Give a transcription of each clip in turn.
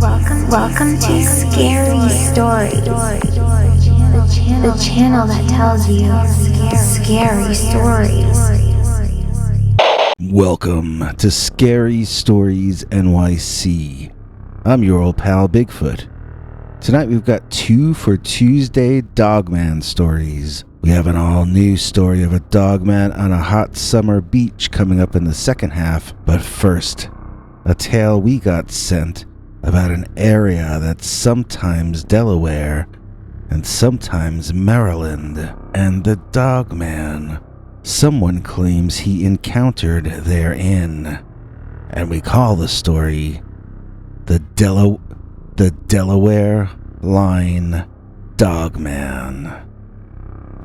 Welcome to Scary Stories, the channel that tells you scary stories. Welcome to Scary Stories NYC. I'm your old pal Bigfoot. Tonight we've got 2 for Tuesday Dogman stories. We have an all-new story of a dogman on a hot summer beach coming up in the second half, but first, a tale we got sent about an area that's sometimes Delaware and sometimes Maryland, and the dogman someone claims he encountered therein. And we call the story the Delaware Line Dogman.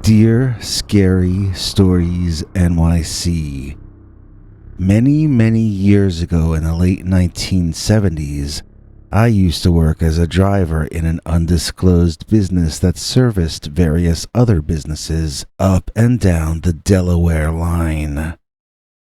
Dear Scary Stories NYC, many years ago in the late 1970s, I used to work as a driver in an undisclosed business that serviced various other businesses up and down the Delaware line.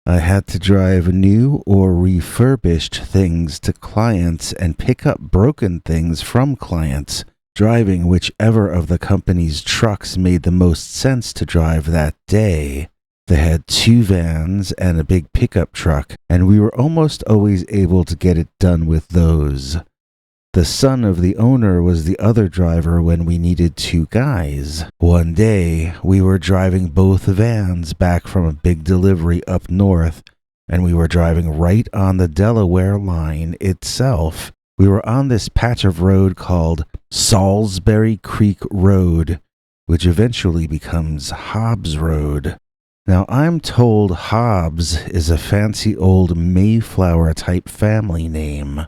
I had to drive new or refurbished things to clients and pick up broken things from clients, driving whichever of the company's trucks made the most sense to drive that day. They had 2 vans and a big pickup truck, and we were almost always able to get it done with those. The son of the owner was the other driver when we needed 2 guys. One day, we were driving both vans back from a big delivery up north, and we were driving right on the Delaware line itself. We were on this patch of road called Salisbury Creek Road, which eventually becomes Hobbs Road. Now, I'm told Hobbs is a fancy old Mayflower-type family name,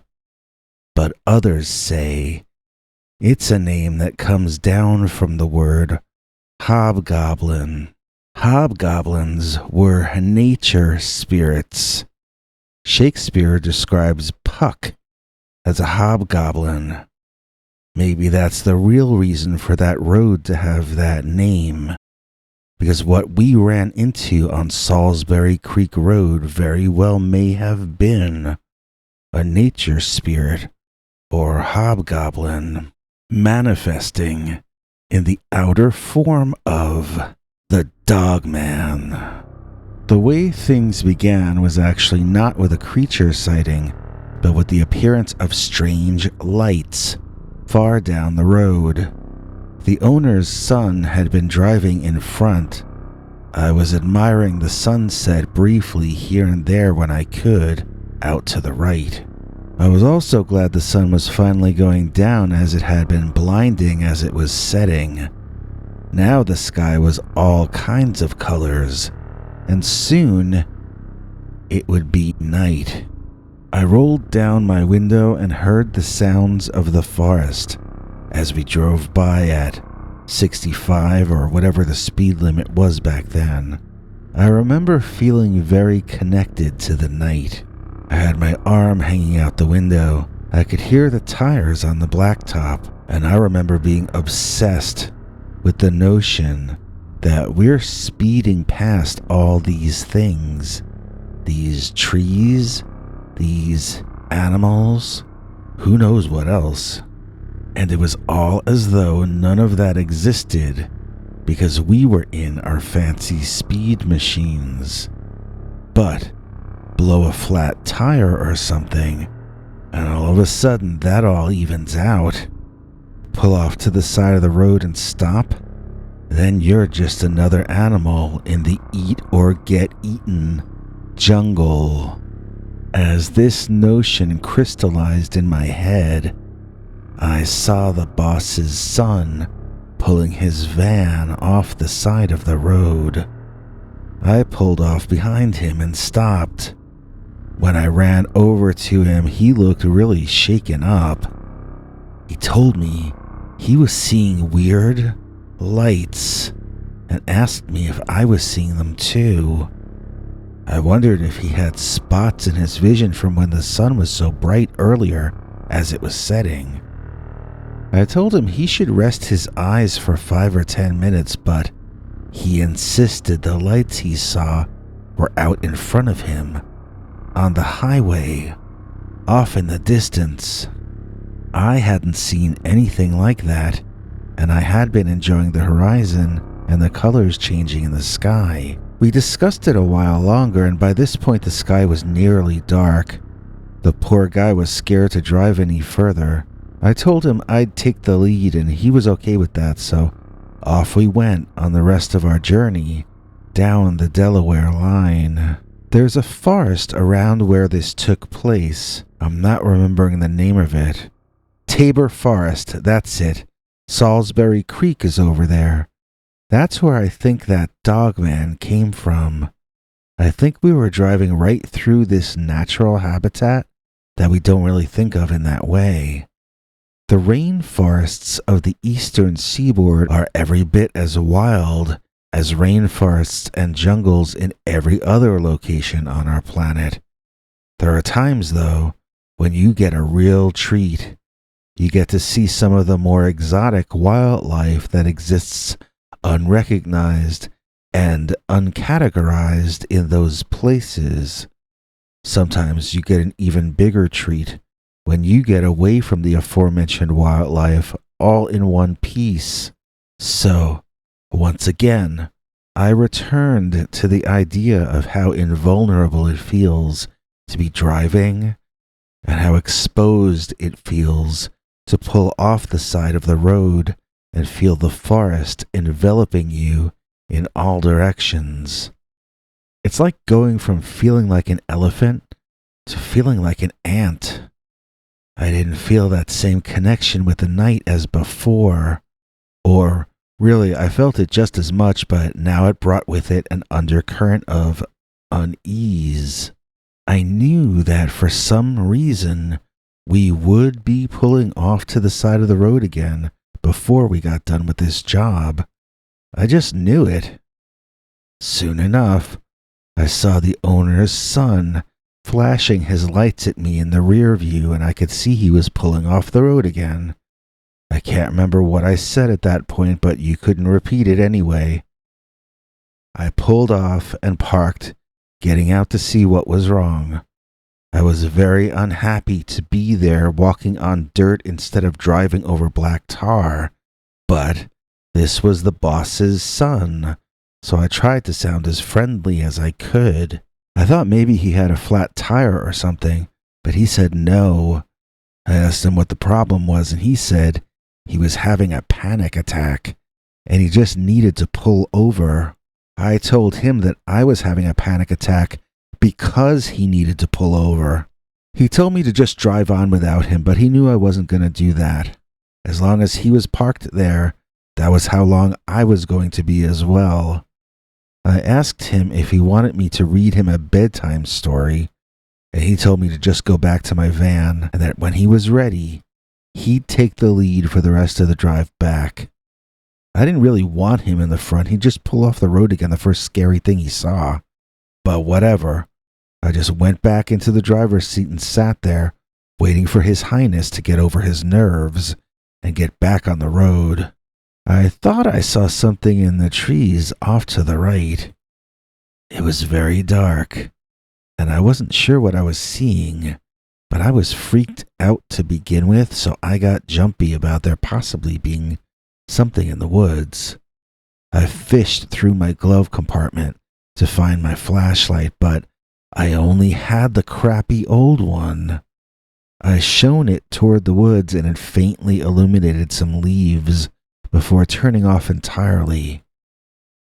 but others say it's a name that comes down from the word hobgoblin. Hobgoblins were nature spirits. Shakespeare describes Puck as a hobgoblin. Maybe that's the real reason for that road to have that name, because what we ran into on Salisbury Creek Road very well may have been a nature spirit or hobgoblin manifesting in the outer form of the dogman. The way things began was actually not with a creature sighting, but with the appearance of strange lights far down the road. The owner's son had been driving in front. I was admiring the sunset briefly here and there when I could, out to the right. I was also glad the sun was finally going down, as it had been blinding as it was setting. Now the sky was all kinds of colors, and soon it would be night. I rolled down my window and heard the sounds of the forest as we drove by at 65 or whatever the speed limit was back then. I remember feeling very connected to the night. I had my arm hanging out the window. I could hear the tires on the blacktop, and I remember being obsessed with the notion that we're speeding past all these things. These trees, these animals, who knows what else. And it was all as though none of that existed because we were in our fancy speed machines. But blow a flat tire or something, and all of a sudden that all evens out. Pull off to the side of the road and stop, then you're just another animal in the eat or get eaten jungle. As this notion crystallized in my head, I saw the boss's son pulling his van off the side of the road. I pulled off behind him and stopped. When I ran over to him, he looked really shaken up. He told me he was seeing weird lights and asked me if I was seeing them too. I wondered if he had spots in his vision from when the sun was so bright earlier as it was setting. I told him he should rest his eyes for 5 or 10 minutes, but he insisted the lights he saw were out in front of him, on the highway, off in the distance. I hadn't seen anything like that, and I had been enjoying the horizon and the colors changing in the sky. We discussed it a while longer, and by this point the sky was nearly dark. The poor guy was scared to drive any further. I told him I'd take the lead, and he was okay with that, so off we went on the rest of our journey down the Delaware line. There's a forest around where this took place. I'm not remembering the name of it. Tabor Forest, that's it. Salisbury Creek is over there. That's where I think that Dogman came from. I think we were driving right through this natural habitat that we don't really think of in that way. The rainforests of the eastern seaboard are every bit as wild as rainforests and jungles in every other location on our planet. There are times, though, when you get a real treat. You get to see some of the more exotic wildlife that exists unrecognized and uncategorized in those places. Sometimes you get an even bigger treat when you get away from the aforementioned wildlife all in one piece. So, once again, I returned to the idea of how invulnerable it feels to be driving and how exposed it feels to pull off the side of the road and feel the forest enveloping you in all directions. It's like going from feeling like an elephant to feeling like an ant. I didn't feel that same connection with the night as before. Or, really, I felt it just as much, but now it brought with it an undercurrent of unease. I knew that for some reason we would be pulling off to the side of the road again before we got done with this job. I just knew it. Soon enough, I saw the owner's son flashing his lights at me in the rear view, and I could see he was pulling off the road again. I can't remember what I said at that point, but you couldn't repeat it anyway. I pulled off and parked, getting out to see what was wrong. I was very unhappy to be there walking on dirt instead of driving over black tar, but this was the boss's son, so I tried to sound as friendly as I could. I thought maybe he had a flat tire or something, but he said no. I asked him what the problem was, and he said he was having a panic attack, and he just needed to pull over. I told him that I was having a panic attack because he needed to pull over. He told me to just drive on without him, but he knew I wasn't going to do that. As long as he was parked there, that was how long I was going to be as well. I asked him if he wanted me to read him a bedtime story, and he told me to just go back to my van, and that when he was ready, he'd take the lead for the rest of the drive back. I didn't really want him in the front. He'd just pull off the road again the first scary thing he saw. But whatever. I just went back into the driver's seat and sat there, waiting for His Highness to get over his nerves and get back on the road. I thought I saw something in the trees off to the right. It was very dark, and I wasn't sure what I was seeing, but I was freaked out to begin with, so I got jumpy about there possibly being something in the woods. I fished through my glove compartment to find my flashlight, but I only had the crappy old one. I shone it toward the woods, and it faintly illuminated some leaves before turning off entirely.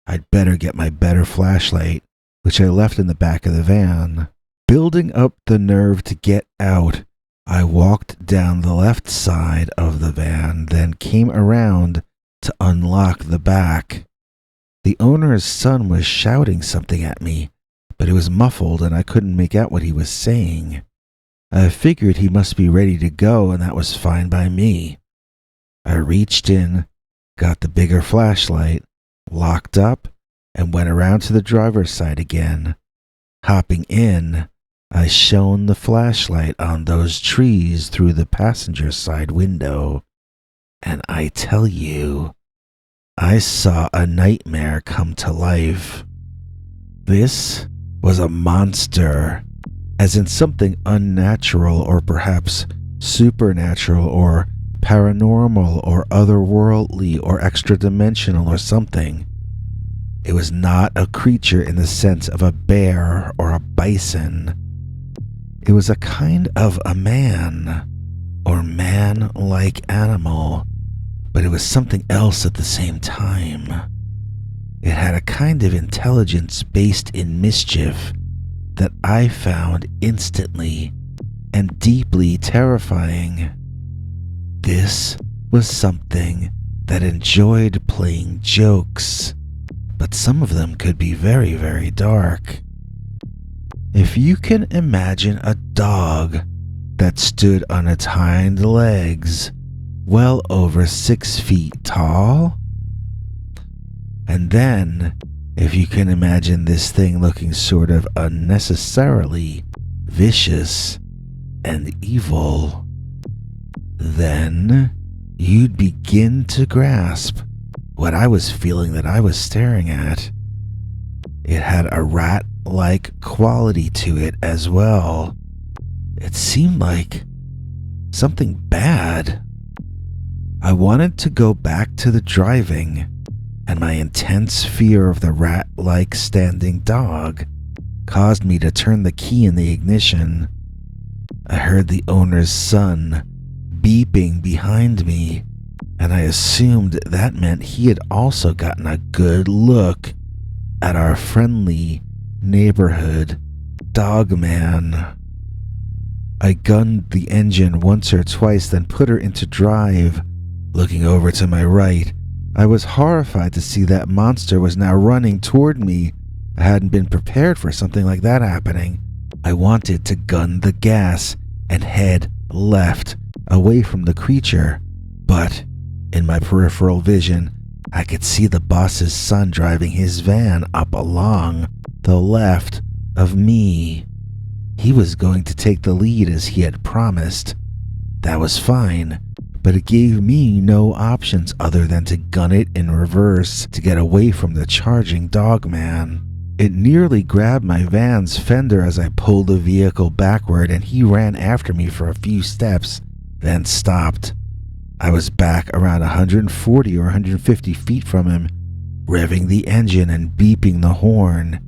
I'd better get my better flashlight, which I left in the back of the van. Building up the nerve to get out, I walked down the left side of the van, then came around to unlock the back. The owner's son was shouting something at me, but it was muffled and I couldn't make out what he was saying. I figured he must be ready to go, and that was fine by me. I reached in, got the bigger flashlight, locked up, and went around to the driver's side again. Hopping in, I shone the flashlight on those trees through the passenger side window. And I tell you, I saw a nightmare come to life. This was a monster, as in something unnatural or perhaps supernatural or paranormal or otherworldly or extra-dimensional or something. It was not a creature in the sense of a bear or a bison. It was a kind of a man or man-like animal, but it was something else at the same time. It had a kind of intelligence based in mischief that I found instantly and deeply terrifying. This was something that enjoyed playing jokes, but some of them could be very, very dark. If you can imagine a dog that stood on its hind legs, well over 6 feet tall, and then if you can imagine this thing looking sort of unnecessarily vicious and evil, then you'd begin to grasp what I was feeling that I was staring at. It had a rat-like quality to it as well. It seemed like something bad. I wanted to go back to the driving, and my intense fear of the rat-like standing dog caused me to turn the key in the ignition. I heard the owner's son beeping behind me, and I assumed that meant he had also gotten a good look at our friendly neighborhood dogman. I gunned the engine once or twice, then put her into drive. Looking over to my right, I was horrified to see that monster was now running toward me. I hadn't been prepared for something like that happening. I wanted to gun the gas and head left, away from the creature, but in my peripheral vision, I could see the boss's son driving his van up along the left of me. He was going to take the lead as he had promised. That was fine, but it gave me no options other than to gun it in reverse to get away from the charging dogman. It nearly grabbed my van's fender as I pulled the vehicle backward, and he ran after me for a few steps, then stopped. I was back around 140 or 150 feet from him, revving the engine and beeping the horn,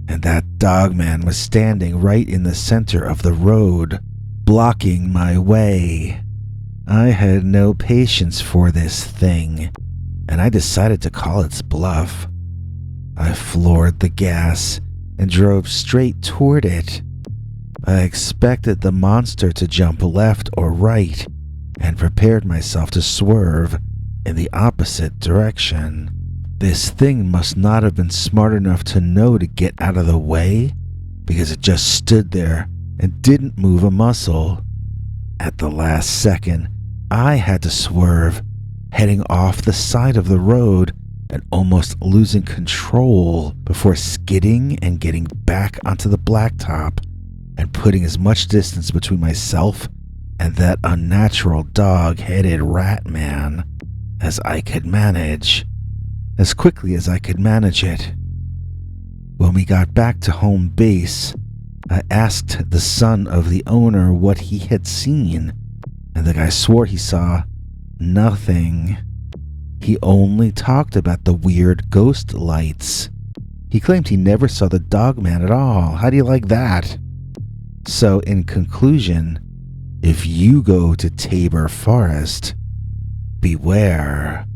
and that dogman was standing right in the center of the road, blocking my way. I had no patience for this thing, and I decided to call its bluff. I floored the gas and drove straight toward it. I expected the monster to jump left or right, and prepared myself to swerve in the opposite direction. This thing must not have been smart enough to know to get out of the way, because it just stood there and didn't move a muscle. At the last second, I had to swerve, heading off the side of the road and almost losing control before skidding and getting back onto the blacktop and putting as much distance between myself and that unnatural dog-headed rat man as I could manage, as quickly as I could manage it. When we got back to home base, I asked the son of the owner what he had seen, and the guy swore he saw nothing. He only talked about the weird ghost lights. He claimed he never saw the dogman at all. How do you like that? So, in conclusion, if you go to Tabor Forest, beware.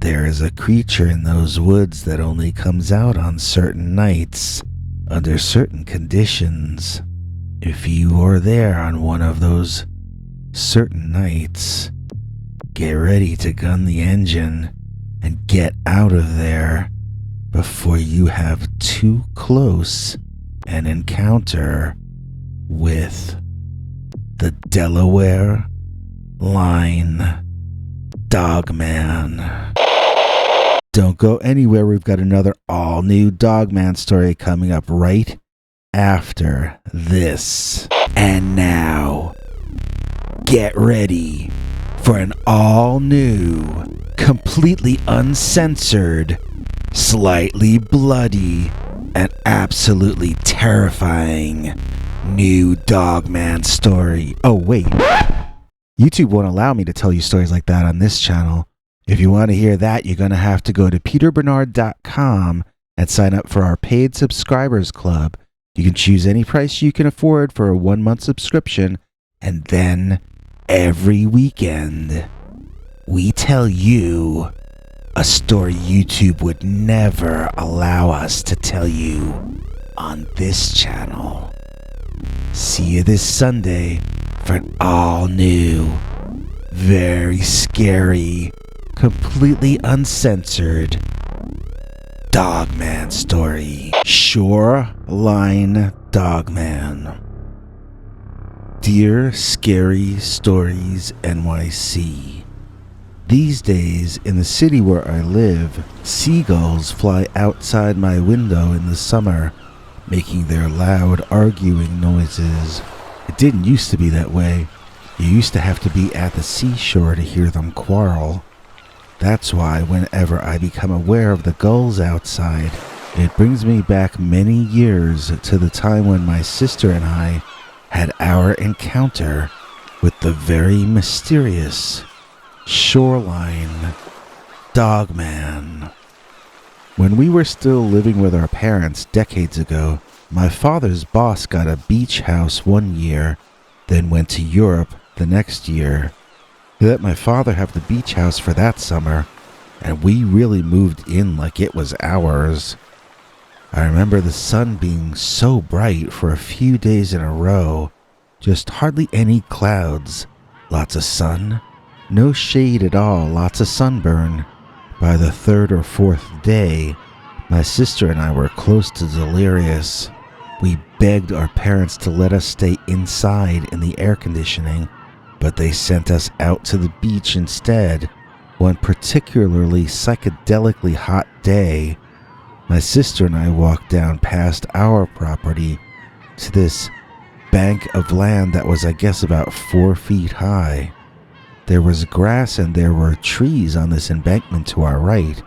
There is a creature in those woods that only comes out on certain nights, under certain conditions. If you are there on one of those certain nights, get ready to gun the engine and get out of there before you have too close an encounter with the Delaware Line Dogman. Don't go anywhere. We've got another all-new Dogman story coming up right after this. And now, get ready for an all-new, completely uncensored, slightly bloody, and absolutely terrifying new Dogman story. Oh, wait. YouTube won't allow me to tell you stories like that on this channel. If you want to hear that, you're going to have to go to peterbernard.com and sign up for our paid subscribers club. You can choose any price you can afford for a 1-month subscription, and then every weekend, we tell you a story YouTube would never allow us to tell you on this channel. See you this Sunday for an all-new, very scary, completely uncensored Dogman story. Shoreline Dogman. Dear Scary Stories NYC. These days, in the city where I live, seagulls fly outside my window in the summer, making their loud arguing noises. It didn't used to be that way. You used to have to be at the seashore to hear them quarrel. That's why whenever I become aware of the gulls outside, it brings me back many years to the time when my sister and I had our encounter with the very mysterious Shoreline Dogman. When we were still living with our parents decades ago, my father's boss got a beach house one year, then went to Europe the next year. He let my father have the beach house for that summer, and we really moved in like it was ours. I remember the sun being so bright for a few days in a row, just hardly any clouds, lots of sun, no shade at all, lots of sunburn. By the third or fourth day, my sister and I were close to delirious. We begged our parents to let us stay inside in the air conditioning, but they sent us out to the beach instead. One particularly psychedelically hot day, my sister and I walked down past our property to this bank of land that was, I guess, about 4 feet high. There was grass and there were trees on this embankment to our right,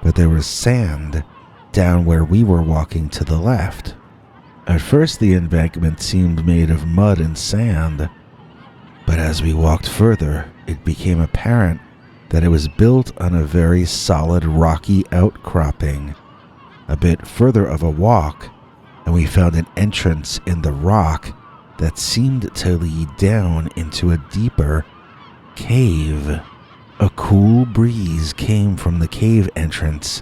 but there was sand down where we were walking to the left. At first, the embankment seemed made of mud and sand, but as we walked further, it became apparent that it was built on a very solid rocky outcropping. A bit further of a walk, and we found an entrance in the rock that seemed to lead down into a deeper cave. A cool breeze came from the cave entrance,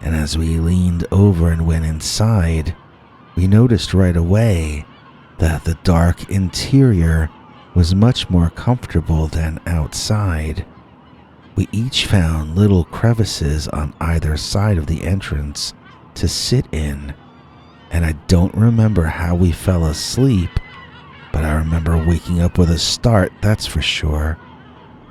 and as we leaned over and went inside, we noticed right away that the dark interior was much more comfortable than outside. We each found little crevices on either side of the entrance to sit in, and I don't remember how we fell asleep, but I remember waking up with a start, that's for sure.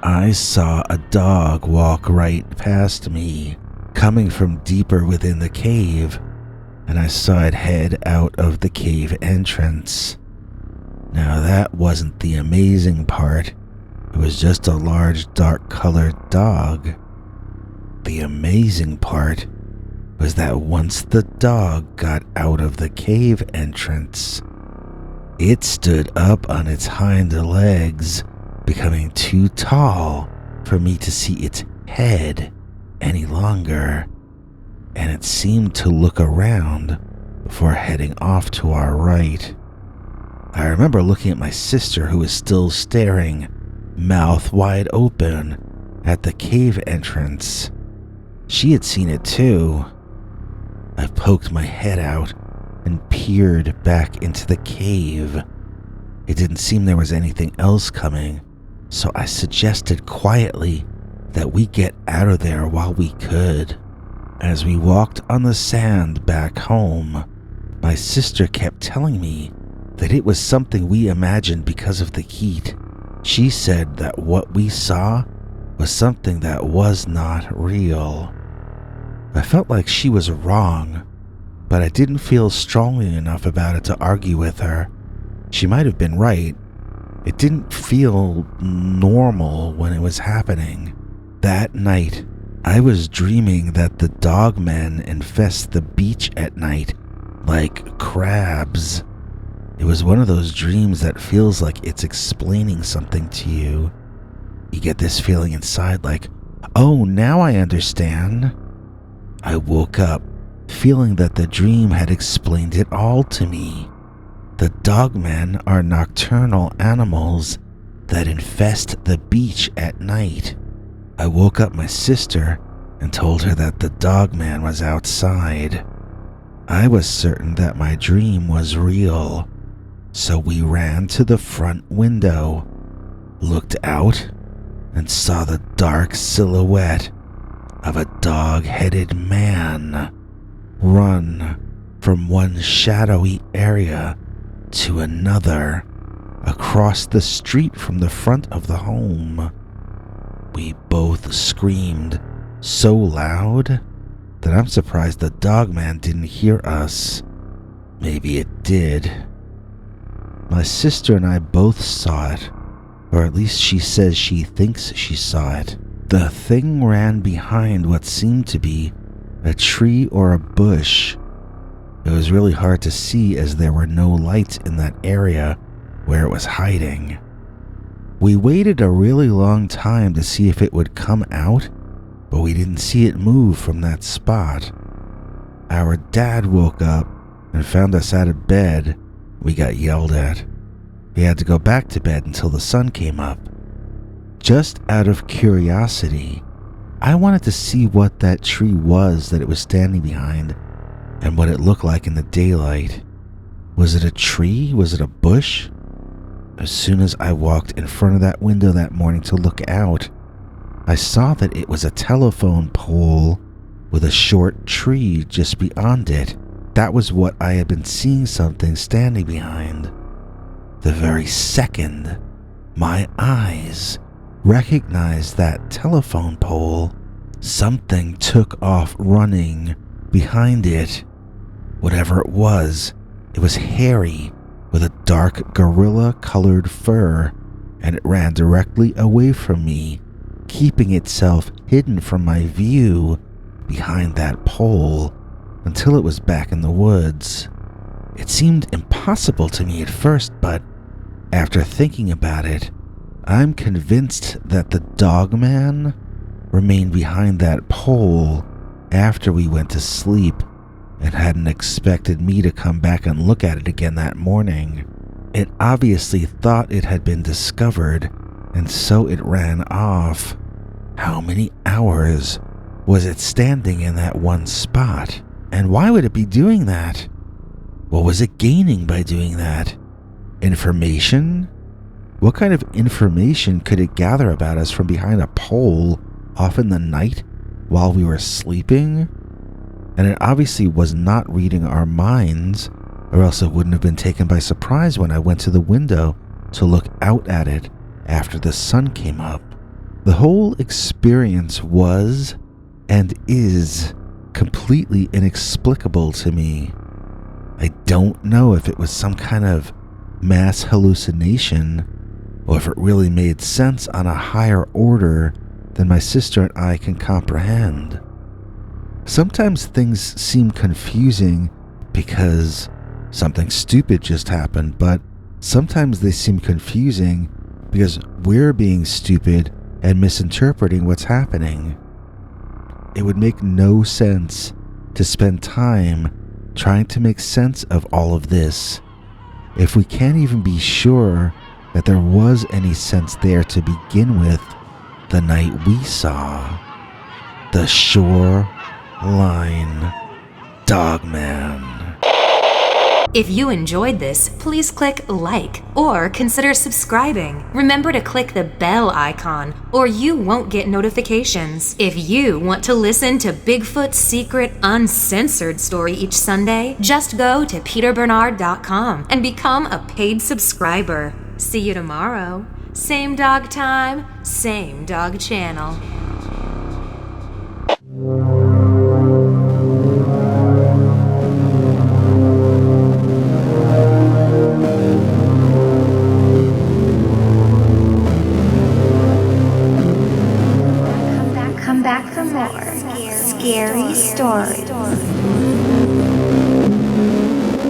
I saw a dog walk right past me, coming from deeper within the cave, and I saw it head out of the cave entrance. Now that wasn't the amazing part. It was just a large dark-colored dog. The amazing part was that once the dog got out of the cave entrance, it stood up on its hind legs, becoming too tall for me to see its head any longer, and it seemed to look around before heading off to our right. I remember looking at my sister, who was still staring, mouth wide open, at the cave entrance. She had seen it too. I poked my head out and peered back into the cave. It didn't seem there was anything else coming, so I suggested quietly that we get out of there while we could. As we walked on the sand back home, my sister kept telling me that it was something we imagined because of the heat. She said that what we saw was something that was not real. I felt like she was wrong, but I didn't feel strongly enough about it to argue with her. She might have been right. It didn't feel normal when it was happening. That night, I was dreaming that the dogmen infest the beach at night like crabs. It was one of those dreams that feels like it's explaining something to you. You get this feeling inside like, oh, now I understand. I woke up feeling that the dream had explained it all to me. The dogmen are nocturnal animals that infest the beach at night. I woke up my sister and told her that the dogman was outside. I was certain that my dream was real, so we ran to the front window, looked out, and saw the dark silhouette of a dog-headed man run from one shadowy area to another across the street from the front of the home. We both screamed so loud that I'm surprised the dogman didn't hear us. Maybe it did. My sister and I both saw it, or at least she says she thinks she saw it. The thing ran behind what seemed to be a tree or a bush. It was really hard to see as there were no lights in that area where it was hiding. We waited a really long time to see if it would come out, but we didn't see it move from that spot. Our dad woke up and found us out of bed. We got yelled at. He had to go back to bed until the sun came up. Just out of curiosity, I wanted to see what that tree was that it was standing behind and what it looked like in the daylight. Was it a tree? Was it a bush? As soon as I walked in front of that window that morning to look out, I saw that it was a telephone pole with a short tree just beyond it. That was what I had been seeing something standing behind. The very second my eyes recognized that telephone pole, something took off running behind it. Whatever it was hairy with a dark gorilla-colored fur, and it ran directly away from me, keeping itself hidden from my view behind that pole until it was back in the woods. It seemed impossible to me at first, but after thinking about it, I'm convinced that the dogman remained behind that pole after we went to sleep and hadn't expected me to come back and look at it again that morning. It obviously thought it had been discovered, and so it ran off. How many hours was it standing in that one spot? And why would it be doing that? What was it gaining by doing that? Information? What kind of information could it gather about us from behind a pole off in the night while we were sleeping? And it obviously was not reading our minds, or else it wouldn't have been taken by surprise when I went to the window to look out at it after the sun came up. The whole experience was and is completely inexplicable to me. I don't know if it was some kind of mass hallucination or if it really made sense on a higher order than my sister and I can comprehend. Sometimes things seem confusing because something stupid just happened, but sometimes they seem confusing because we're being stupid and misinterpreting what's happening. It would make no sense to spend time trying to make sense of all of this if we can't even be sure that there was any sense there to begin with the night we saw the Shoreline Dogman. If you enjoyed this, please click like or consider subscribing. Remember to click the bell icon or you won't get notifications. If you want to listen to Bigfoot's secret uncensored story each Sunday, just go to peterbernard.com and become a paid subscriber. See you tomorrow. Same dog time, same dog channel. Come back for more scary stories.